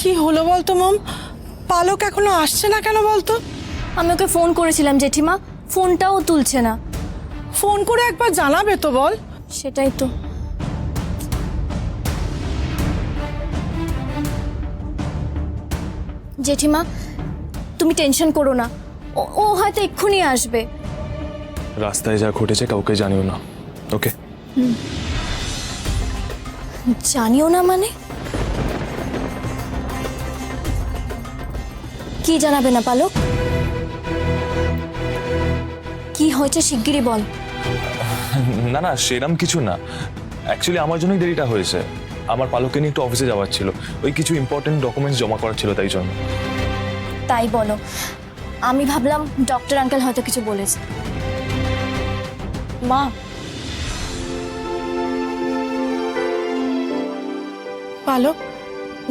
কি হলো বলতো মম? পালক এখনো আসছে না কেন বলতো? আমি ওকে ফোন করেছিলাম জেঠিমা, ফোনটাও তুলছে না। ফোন করে একবার জানাবে তো বল। সেটাই তো। জেঠিমা তুমি টেনশন করো না, ও হয়তো এক্ষুনি আসবে। রাস্তায় যা ঘটেছে কাউকে জানিও না, ওকে? জানিও না মানে? কি জানাবে না পালক? কি হয়েছে শিগগিরই বল। না না, সেরম কিছু না। অ্যাকচুয়ালি আমার জন্যই দেরিটা হয়েছে। আমার পালককে নিয়ে একটু অফিসে যাওয়ার ছিল, ওই কিছু ইম্পর্টেন্ট ডকুমেন্টস জমা করার ছিল, তাই জন্য। তাই বলো? আমি ভাবলাম ডক্টর আঙ্কেল হয়তো কিছু বলেছে। মা, পালক,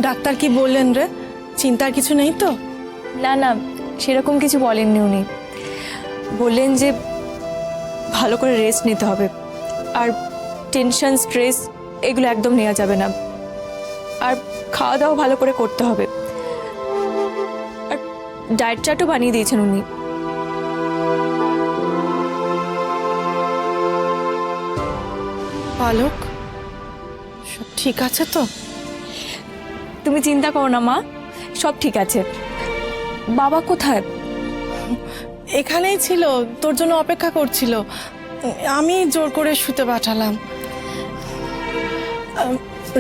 ডাক্তার কি বললেন রে? চিন্তার কিছু নেই তো? না না, সেরকম কিছু বলেননি উনি। বললেন যে ভালো করে রেস্ট নিতে হবে, আর টেনশন স্ট্রেস এগুলো একদম নেওয়া যাবে না, আর খাওয়া দাওয়া ভালো করে করতে হবে, আর ডায়েট চার্টও বানিয়ে দিয়েছেন উনি। পালক, সব ঠিক আছে তো? তুমি চিন্তা করো না মা, সব ঠিক আছে। বাবা কোথায়? এখানেই ছিল, তোর জন্য অপেক্ষা করছিল। আমি জোর করে শুতে পাঠালাম।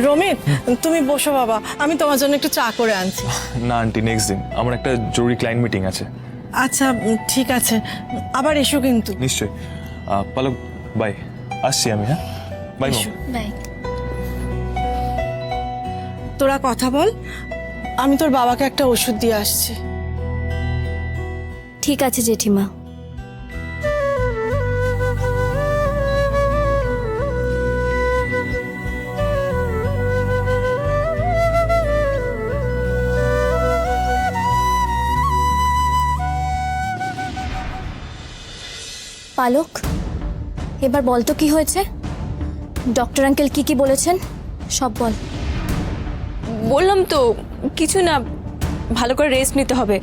রমিত, তুমি বসো বাবা, আমি তোমার জন্য একটু চা করে আনছি। না আন্টি, নেক্সট দিন আমার একটা জরুরি ক্লায়েন্ট মিটিং আছে। আচ্ছা ঠিক আছে, আবার এসো কিন্তু। নিশ্চয়ই। পালক বাই, আসছি আমি। হ্যাঁ বাই মম। বাই। তোরা কথা বল, আমি তোর বাবাকে একটা ওষুধ দিয়ে আসছি। ঠিক আছে জেঠিমা। পালক, এবার বল তো কি হয়েছে? ডক্টর আঙ্কেল কি কি বলেছেন সব বল। বললাম তো কিছু না, ভালো করে রেস্ট নিতে হবে,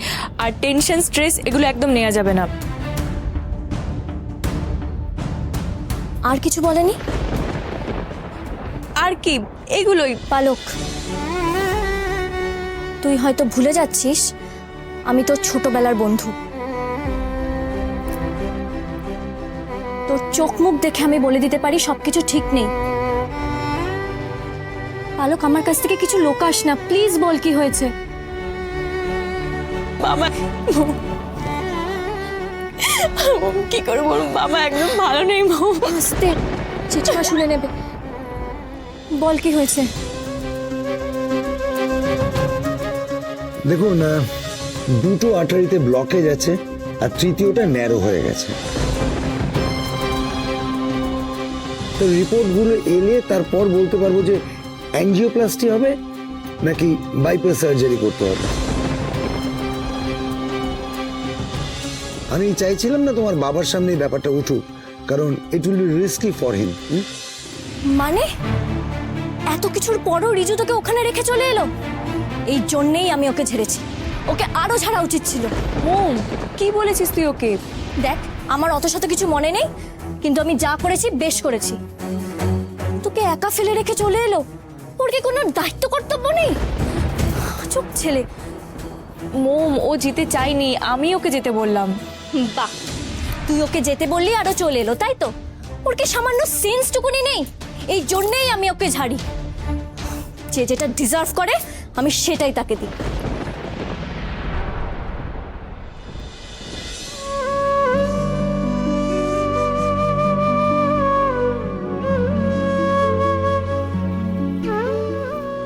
আর টেনশন স্ট্রেস এগুলো একদম নেওয়া যাবে না। আর কিছু বলেনি? আর কি, এগুলোই। পালক, তুই হয়তো ভুলে যাচ্ছিস আমি তোর ছোটবেলার বন্ধু। তোর চোখ মুখ দেখে আমি বলে দিতে পারি সবকিছু ঠিক নেই। পালক, আমার কাছ থেকে কিছু লোকাস না, প্লিজ বল কি হয়েছে। বাবা, কি করে বলুন, বাবা একদম ভালো নেই। আস্তে, চিৎকার শুনে নেবে। বল কি হয়েছে। দেখুন, দুটো আর্টারিতে ব্লকেজ আছে, আর তৃতীয়টা ন্যারো হয়ে গেছে। তো রিপোর্টগুলো এলে তারপর বলতে পারবো যে অ্যাঞ্জিওপ্লাস্টি হবে নাকি বাইপাস সার্জারি করতে হবে। আমি চাইছিলাম না তোমার বাবার সামনে এই ব্যাপারটা উঠুক, কারণ it will be risky for him. মানে এত কিছুর পরও রিজু তোকে ওখানে রেখে চলে এলো? এই জন্যেই আমি ওকে ঝেড়েছি, ওকে আরো ছাড়া উচিত ছিল। মম, কি বলেছিস তুই ওকে? দেখ, আমার অত শত কিছু মনে নেই, কিন্তু আমি যা করেছি বেশ করেছি। তোকে একা ফেলে রেখে চলে এলো, ওর কি কোনো দায়িত্ব কর্তব্য নেই? চুপ ছেলে। মম, ও যেতে চাইনি, আমি ওকে যেতে বললাম। বাহ, তুই ওকে যেতে বললি আরো চলে এলো, তাই তো? ওর কি সামান্য সেন্সটুকুনি নেই? এই জন্যেই আমি ওকে ঝাড়ি। যে যেটা ডিজার্ভ করে আমি সেটাই তাকে দিই।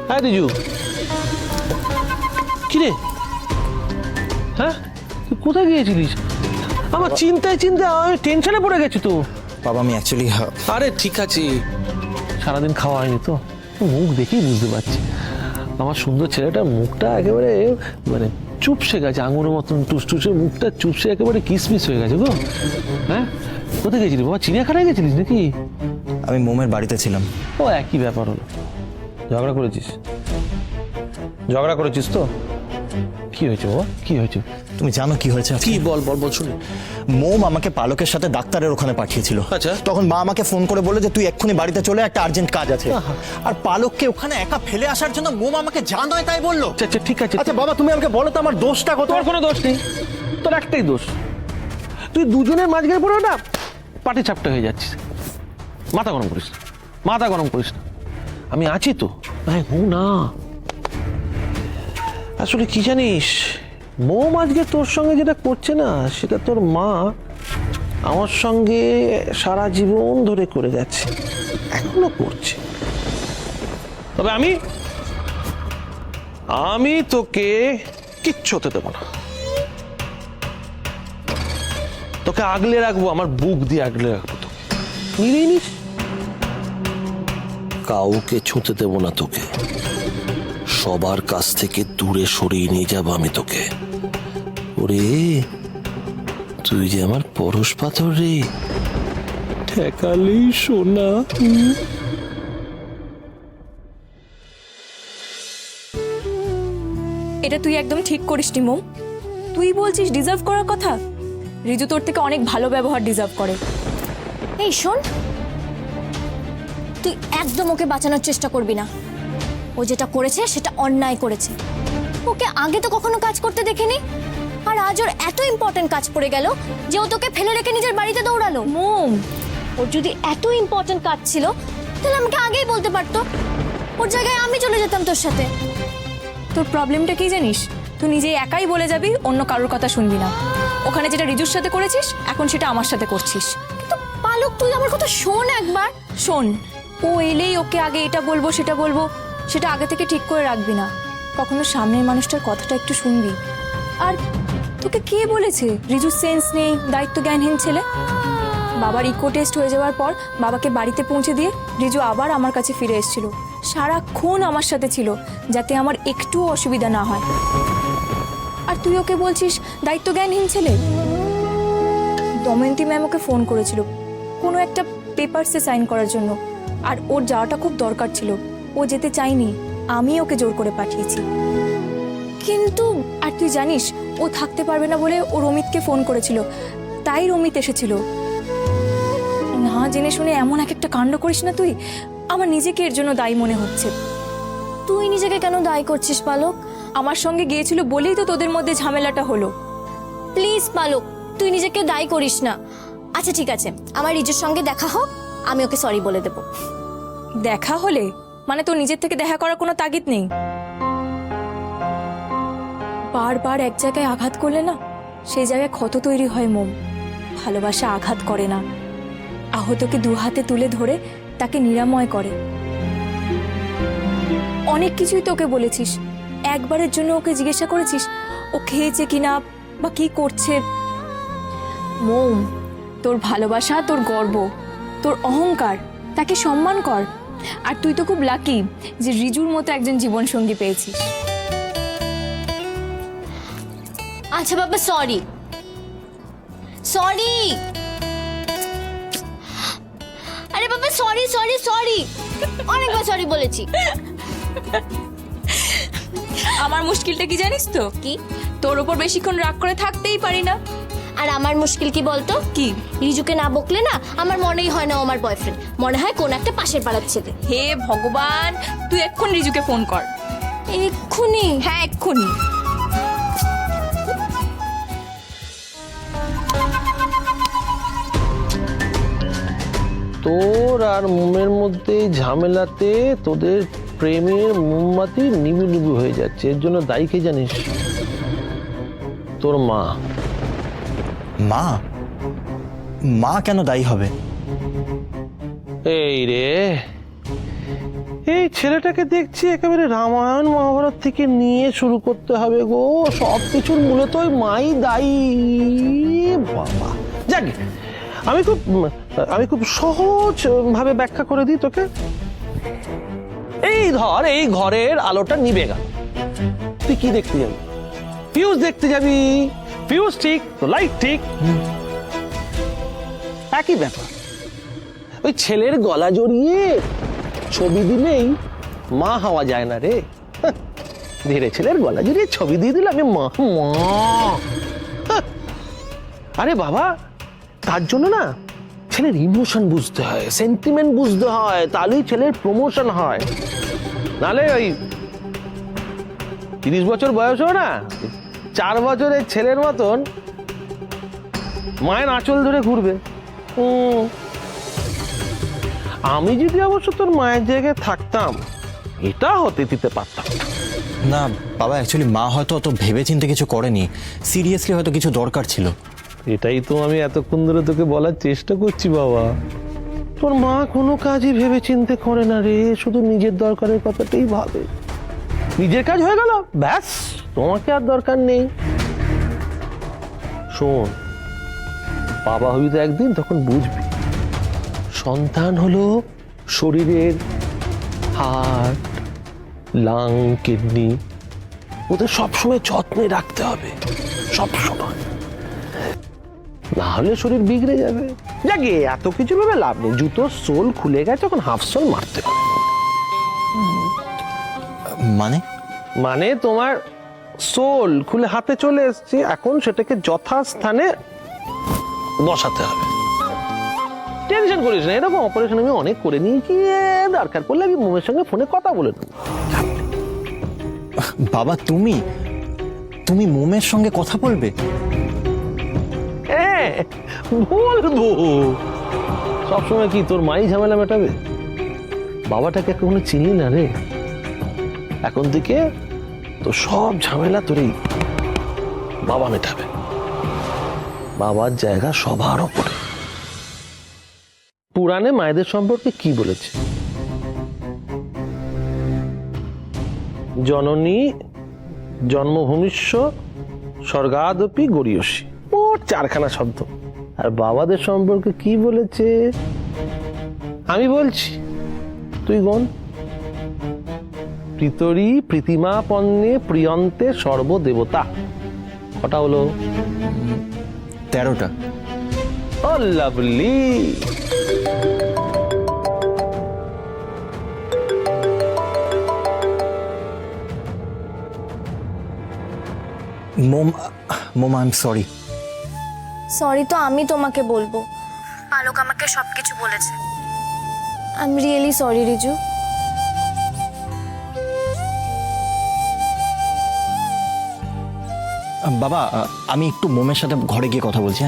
হ্যাঁ রিজু, কিরে? হ্যাঁ, তুই কোথায় গিয়েছিলিস? আমার চিন্তায় চিন্তায় আমি টেনশনে পড়ে গেছি তো। বাবা আমি অ্যাকচুয়ালি আরে ঠিক আছে, সারাদিন খাওয়া হয়নি তো, মুখ দেখেই বুঝতে পারছি আমার সুন্দর ছেলেটার মুখটা একেবারে মানে চুপসে গেছে, আঙুরের মতন টুসটুসে মুখটা চুপসে একেবারে কিসমিস হয়ে গেছে গো। হ্যাঁ, কোথায় গেছিলি বাবা? চিড়িয়াখানায় গেছিলিস নাকি? আমি মোমের বাড়িতে ছিলাম। ও একই ব্যাপার হলো, ঝগড়া করেছিস? ঝগড়া করেছিস তো? কি হয়েছে বাবা, কি হয়েছে? তুমি জানো কি হয়েছে আজকে? কি বল বল বল শুনি। মোম আমাকে পালকের সাথে ডাক্তারের ওখানে পাঠিয়েছিল। আচ্ছা। তখন মা আমাকে ফোন করে বললো যে তুই এক্ষুনি বাড়িতে চলে, একটা আর্জেন্ট কাজ আছে। আর পালককে ওখানে একা ফেলে আসার জন্য মোম আমাকে যা নয় তাই বললো। আচ্ছা আচ্ছা ঠিক আছে। আচ্ছা বাবা, তুমি আমাকে বলো তো আমার দোষটা কত? তোর কোনো দোষ নেই, তোর একটাই দোষ, তুই দুজনের মাঝখানে পড়ে না পাটি চাপটা হয়ে যাচ্ছিস। মাথা গরম করিস না, মাথা গরম করিস না, আমি আছি তো। হ্যাঁ না, আসলে কি জানিস, মোম আজকে তোর সঙ্গে যেটা করছে না সেটা তোর মা আমার সঙ্গে সারা জীবন ধরে করে গেছে, এখনো করছে। তবে আমি তোকে কিচ্ছু হতে দেবো না, তোকে আগলে রাখবো, আমার বুক দিয়ে আগলে রাখবো তোকে, নিলেই নিস। কাউকে ছুঁতে দেব না তোকে, সবার কাছ থেকে দূরে সরিয়ে নিয়ে যাব আমি তোকে। ওরে তুই যে আমার পরশ পাথর রে, ঠেকালি সোনা। এটা তুই একদম ঠিক করিসনি মোম। তুই বলছিস ডিজার্ভ করার কথা? রিজু তোর থেকে অনেক ভালো ব্যবহার ডিজার্ভ করে। এই শোন, তুই একদম ওকে বাঁচানোর চেষ্টা করবি না। ও যেটা করেছে সেটা অন্যায় করেছে। ওকে আগে তো কখনো কাজ করতে দেখিনি, আর আজ ওর এত ইম্পর্টেন্ট কাজ পড়ে গেল যে ও তোকে ফেলে রেখে নিজের বাড়িতে দৌড়ালো। মোম, ওর যদি এত ইম্পর্টেন্ট কাজ ছিল তাহলে আমাকে আগেই বলতে পারতো, ওর জায়গায় আমি চলে যেতাম তোর সাথে। তোর প্রবলেমটা কি জানিস? তুই নিজে একাই বলে যাবি, অন্য কারোর কথা শুনবি না। ওখানে যেটা রিজুর সাথে করেছিস এখন সেটা আমার সাথে করছিস। কিন্তু পালক, তুই আমার কথা শোন একবার। শোন, ও এলেই ওকে আগে এটা বলবো সেটা বলবো, সেটা আগে থেকে ঠিক করে রাখবি না। কখনো সামনের মানুষটার কথাটা একটু শুনবি। আর তোকে কে বলেছে রিজুর সেন্স নেই, দায়িত্ব জ্ঞানহীন ছেলে? বাবার ইকো টেস্ট হয়ে যাওয়ার পর বাবাকে বাড়িতে পৌঁছে দিয়ে রিজু আবার আমার কাছে ফিরে এসেছিল। সারাক্ষণ আমার সাথে ছিল যাতে আমার একটুও অসুবিধা না হয়। আর তুই ওকে বলছিস দায়িত্ব জ্ঞানহীন ছেলে? দময়ন্তী ম্যাম ওকে ফোন করেছিল কোনো একটা পেপারসে সাইন করার জন্য, আর ওর যাওয়াটা খুব দরকার ছিল। ও যেতে চায়নি, আমি ওকে জোর করে পাঠিয়েছি। কিন্তু আর তুই জানিস ও থাকতে পারবে না বলে ও রমিতকে ফোন করেছিল, তাই রমিত এসেছিল। না জেনে শুনে এমন এক একটা কাণ্ড করিস না তুই, আমার নিজেকে এর জন্য দায়ী মনে হচ্ছে। তুই নিজেকে কেন দায়ী করছিস পালক? আমার সঙ্গে গিয়েছিল বলেই তো তোদের মধ্যে ঝামেলাটা হলো। প্লিজ পালক, তুই নিজেকে দায়ী করিস না। আচ্ছা ঠিক আছে, আমার রিজুর সঙ্গে দেখা হোক, আমি ওকে সরি বলে দেব। দেখা হলে মানে তোর নিজের থেকে দেখা করার কোনো তাগিদ নেই? বারবার এক জায়গায় আঘাত করলে না সেই জায়গায় ক্ষত তৈরি হয় মোম। ভালোবাসা আঘাত করে না, আহতকে দু হাতে তুলে ধরে তাকে নিরাময় করে। অনেক কিছুই তোকে বলেছিস, একবারের জন্য ওকে জিজ্ঞাসা করেছিস ও খেয়েছে কিনা বা কি করছে? মোম, তোর ভালোবাসা, তোর গর্ব, তোর অহংকার, তাকে সম্মান কর। আর তুই তো খুব লাকি যে রিজুর মতো একজন জীবনসঙ্গী পেয়েছিস। আচ্ছা বাবা, সরি সরি। আরে বাবা সরি সরি সরি, অনেকবার সরি বলেছি। আমার মুশকিলটা কি জানিস তো? কি? তোর ওপর বেশিক্ষণ রাগ করে থাকতেই পারি না। আর আমার মুশকিল কি বলতো? কি? রিজুকে না বকলে না আমার মনেই হয় না ও আমার বয়ফ্রেন্ড, মনে হয় কোন একটা পাশের পাড়ার ছেলে। হে ভগবান, তুই এক্ষুনি রিজুকে ফোন কর। এক্ষুনি? হ্যাঁ এক্ষুনি। তোর আর মোমের মধ্যে ঝামেলাতে তোদের প্রেমের মোমবাতি নিবু নিবু হয়ে যাচ্ছে। এর জন্য দায়ী কে জানিস? তোর মা। মা? মা কেন দায়ী হবে? এই রে, এই ছেলেটাকে দেখছি একেবারে রামায়ণ মহাভারত থেকে নিয়ে শুরু করতে হবে গো। সব কিছুর মূলত ওই মাই দায়ী। বাবা যাক, আমি খুব সহজ ভাবে ব্যাখ্যা করে দিই তোকে। এই ধর, এই ঘরের আলোটা নিভে গেল, তুই কি দেখতে যাবি? ফিউজ দেখতে যাবি। ফিউজ ঠিক তো লাইট ঠিক, একই ব্যাপার। ওই ছেলের গলা জড়িয়ে ছবি দিলেই মা হওয়া যায় না রে। ধীরে ছেলের গলা জড়িয়ে ছবি দিয়ে দিল, আমি মা মা। হাহ। আরে বাবা, তার জন্য না ছেলের ইমোশন বুঝতে হয়, সেন্টিমেন্ট বুঝতে হয়, তাহলেই ছেলের প্রমোশন হয়। নালে ওই 30 বছর বয়সও না 4 বছরের ছেলের মতন মায়ের আঁচল ধরে ঘুরবে। আমি যদি অবশ্য তোর মায়ের জায়গায় থাকতাম এটা হতে দিতে পারতাম না। না বাবা, অ্যাকচুয়ালি মা হয়তো অত ভেবেচিন্তে কিছু করেনি, সিরিয়াসলি হয়তো কিছু দরকার ছিল। এটাই তো আমি এতক্ষণ ধরে তোকে বলার চেষ্টা করছি বাবা। তোর মা কোনো কাজই ভেবে চিন্তে করে না রে, শুধু নিজের দরকারের কথাটাই ভাবে। নিজের কাজ হয়ে গেল ব্যাস, তোমাকে আর দরকার নেই। শোন, বাবা হবি তো একদিন, তখন বুঝবি সন্তান হলো শরীরের হার্ট, লাং, কিডনি, ওদের সবসময় যত্নে রাখতে হবে, সবসময়, না হলে শরীর বিগড়ে যাবে। যাকে এত কিছু ভেবে লাভ নেই, জুতোর সোল খুলে গেছে, এখন হাফ সোল মারতে হবে। মানে তোমার সোল খুলে হাতে চলে এসছে, এখন সেটাকে যথাস্থানে বসাতে হবে। টেনশন করিস না, এরকম অপারেশন আমি অনেক করে নিয়েছি, দরকার পড়লে আমি মোমের সঙ্গে ফোনে কথা বলে নেব। বাবা, তুমি মোমের সঙ্গে কথা বলবে? হ্যাঁ বলবো। সবসময় কি তোর মাই ঝামেলা মেটাবে? বাবাটাকে এখনো চিনি না রে, এখন থেকে তো সব ঝামেলা তোরই বাবা মেটাবে। বাবার জায়গা সবার উপরে। পুরাণে মায়েদের সম্পর্কে কি বলেছে? জননী জন্মভূমিষ্য স্বর্গাদপি গরীয়সী, মোট 4খানা শব্দ। আর বাবাদের সম্পর্কে কি বলেছে আমি বলছি, তুই গণ। পিতরি প্রীতিমা পণ্যে প্রিয়ন্তে সর্বদেবতা। কটা হলো? 13টা। ও লাভলি। মোম আই এম সরি। সরি তো আমি তোমাকে বলবো, পালক আমাকে সবকিছু বলেছে। I am really sorry Riju. বাবা, আমি একটু মোমের সাথে ঘরে গিয়ে কথা বলছি।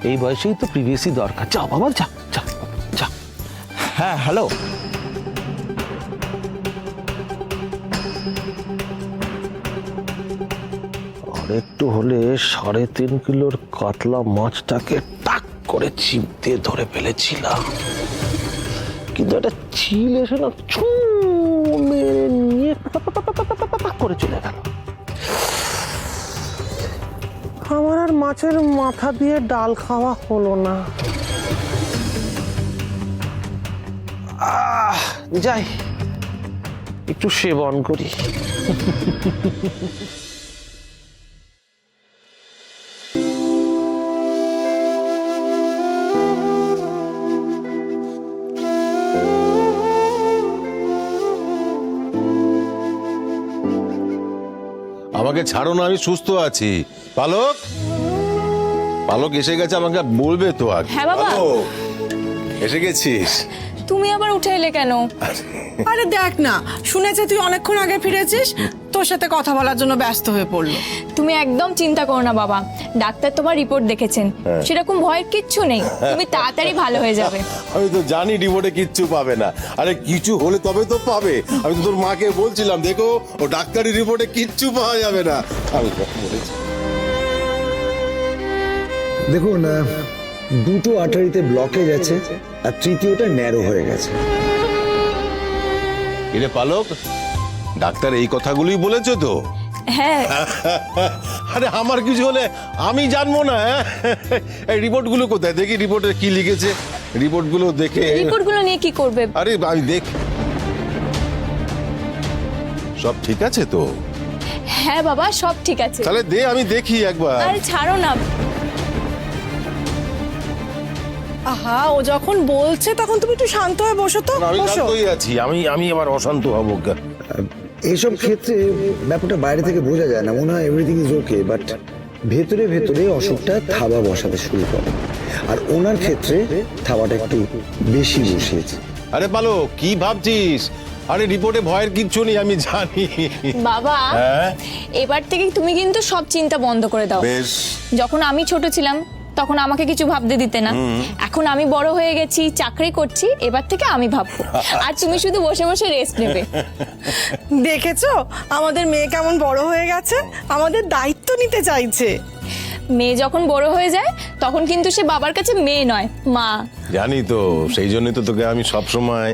এই বয়সেই তো প্রিভিয়াসই দরকার। যাও বাবা, যা যা যা। হ্যাঁ, হ্যালো। আর একটু হলে 3.5 কিলোর কাতলা মাছটাকে টাক করে ছিপ দিয়ে ধরে ফেলেছিলাম, কিন্তু একটা চিল এসে না ছু মেরে নিয়ে করে চলে গেল। আমার আর মাছের মাথা দিয়ে ডাল খাওয়া হলো না। যাই একটু সেবন করি। আমাকে ছাড়ো না, আমি সুস্থ আছি। পালক, পালক এসে গেছে, আমাকে বলবে তো আগে। হ্যাঁ বাবা। পালক, এসে গেছিস? তুমি আবার উঠে এলে কেন? আরে দেখ না, শুনেছে তুই অনেকক্ষণ আগে ফিরেছিস, তোর সাথে কথা বলার জন্য ব্যস্ত হয়ে পড়লো। তুমি একদম চিন্তা করো না বাবা, ডাক্তার তোমার রিপোর্ট দেখেছেন, সেরকম ভয়ের কিচ্ছু নেই, তুমি তাড়াতাড়ি ভালো হয়ে যাবে। আমি তো জানি রিপোর্টে কিচ্ছু পাবে না। আরে কিছু হলে তবে তো পাবে। আমি তো তোর মাকে বলছিলাম, দেখো ও ডাক্তারি রিপোর্টে কিচ্ছু পাওয়া যাবে না। আমি বলেছি। দেখুন, 2টো আর্টারিতে ব্লকেজ আছে আর 3য়টা ন্যারো হয়ে গেছে। এরে পালক, ডাক্তার এই কথাগুলোই বলেছে তো? হ্যাঁ। আরে আমার কিছু হলে আমি জানবো না? এই রিপোর্টগুলো কোথায় দেখি, রিপোর্টে কি লিখেছে, রিপোর্টগুলো দেখে। রিপোর্টগুলো নিয়ে কি করবে? আরে আমি দেখ, সব ঠিক আছে তো? হ্যাঁ বাবা, সব ঠিক আছে। তাহলে দে, আমি দেখি একবার। আরে ছাড়ো না। আহা, ও যখন বলছে তখন তুমি একটু শান্ত হয়ে বসো তো। আমি বসো। শান্তই আছি, আমি আবার অশান্ত হব? এইসব ক্ষেত্রে ব্যাপারটা বাইরে থেকে বোঝা যায় না, মনে হয় এভরিথিং ইজ ওকে, বাট ভেতরে ভেতরে অসুখটা থাবা বসাতে শুরু করে। আর ওনার ক্ষেত্রে থাবাটা একটু বেশি বসিয়েছে। আরে পালক কি ভাবছিস? আরে রিপোর্টে ভয়ের কিচ্ছু নেই, আমি জানি। বাবা হ্যাঁ এবার থেকে তুমি কিন্তু সব চিন্তা বন্ধ করে দাও। বেশ। যখন আমি ছোট ছিলাম তখন আমাকে কিছু ভাবতে দিতে না, এখন আমি বড় হয়ে গেছি, চাকরি করছি, এবার থেকে আমি ভাববো, আর তুমি শুধু বসে বসে রেস্ট নেবে। দেখেছো আমাদের মেয়ে কেমন বড় হয়ে গেছে, আমাদের দায়িত্ব নিতে চাইছে। মেয়ে যখন বড় হয়ে যায় তখন কিন্তু সে বাবার কাছে মেয়ে নয়, মা। জানি তো, সেই জন্যই তো তোকে আমি সবসময়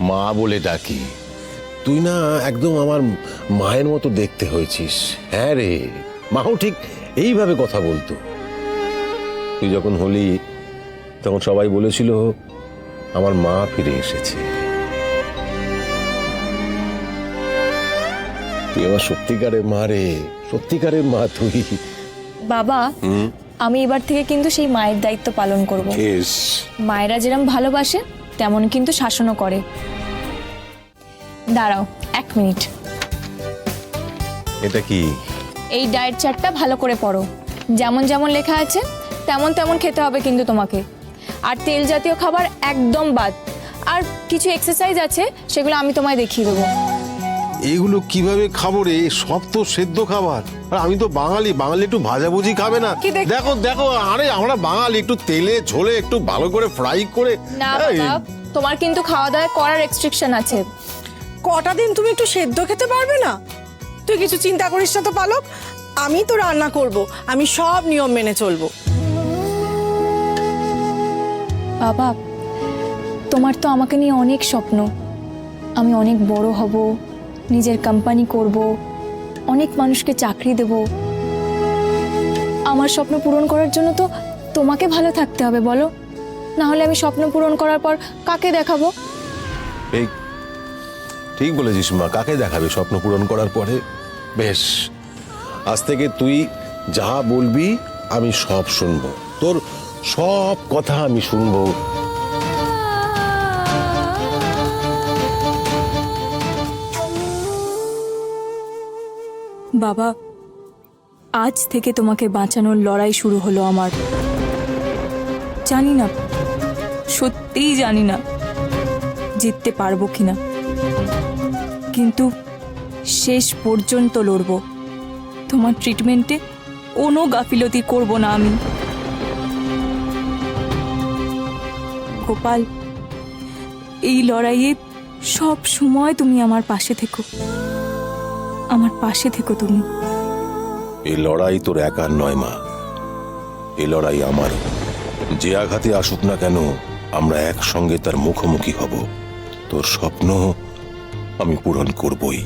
মা বলে ডাকি। তুই না একদম আমার মায়ের মতো দেখতে হয়েছিস। হ্যাঁ রে, মাও ঠিক এইভাবে কথা বলতো। তুই যখন হলি তখন সবাই বলেছিল আমার মা ফিরে এসেছে। তুই আমার সত্যিকারের মা রে, সত্যিকারের মা তুই। বাবা আমি এবার থেকে কিন্তু সেই মায়ের দায়িত্ব পালন করব। বেশ। মায়েরা যেরকম ভালোবাসে তেমন কিন্তু শাসনও করে। দাঁড়াও 1 মিনিট, এটা কি? এই ডায়েট চার্টটা ভালো করে পড়ো। যেমন যেমন লেখা আছে তেমন তেমন খেতে হবে কিন্তু তোমাকে। আর তেল জাতীয় খাবার একদম বাদ। আর কিছু এক্সারসাইজ আছে, সেগুলো আমি তোমায় দেখিয়ে দেবো। এগুলো কিভাবে খাবো রে? সব তো সেদ্ধ খাবার। আর আমি তো বাঙালি, বাঙালি একটু ভাজাভুজি খাবে না? দেখো দেখো, আরে আমরা বাঙালি, একটু তেলে ঝোলে একটু ভালো করে ফ্রাই করে। না এই, বাবা, তোমার কিন্তু খাওয়া দাওয়া করার রেস্ট্রিকশন আছে। কটা দিন তুমি একটু সেদ্ধ খেতে পারবে না? তুই কিছু চিন্তা করিস না তো পালক, আমি তো রান্না করব, আমি সব নিয়ম মেনে চলবো। বাবা তোমার তো আমাকে নিয়ে অনেক স্বপ্ন। আমি অনেক বড় হব, নিজের কোম্পানি করব, অনেক মানুষকে চাকরি দেব। আমার স্বপ্ন পূরণ করার জন্য তো তোমাকে ভালো থাকতে হবে, বলো? না হলে আমি স্বপ্ন পূরণ করার পর কাকে দেখাবো? এই ঠিক বলেছিস মা, কাকে দেখাবে স্বপ্ন পূরণ করার পরে? বেশ, আজ থেকে তুই যা বলবি আমি সব শুনবো, তোর সব কথা আমি শুনবো। বাবা আজ থেকে তোমাকে বাঁচানোর লড়াই শুরু হলো আমার। জানি না, সত্যিই জানি না জিততে পারবো কিনা, কিন্তু শেষ পর্যন্ত লড়বো। তোমার ট্রিটমেন্টে কোনো গাফিলতি করব না আমি। গোপাল, এই লড়াইয়ে সব সময় তুমি আমার পাশে থেকো, আমার পাশে থেকো তুমি। এই লড়াই তোর একার নয় মা, এই লড়াই আমারও। যে আঘাতে আসুক না কেন, আমরা একসঙ্গে তার মুখোমুখি হব। তোর স্বপ্ন আমি পূরণ করবই।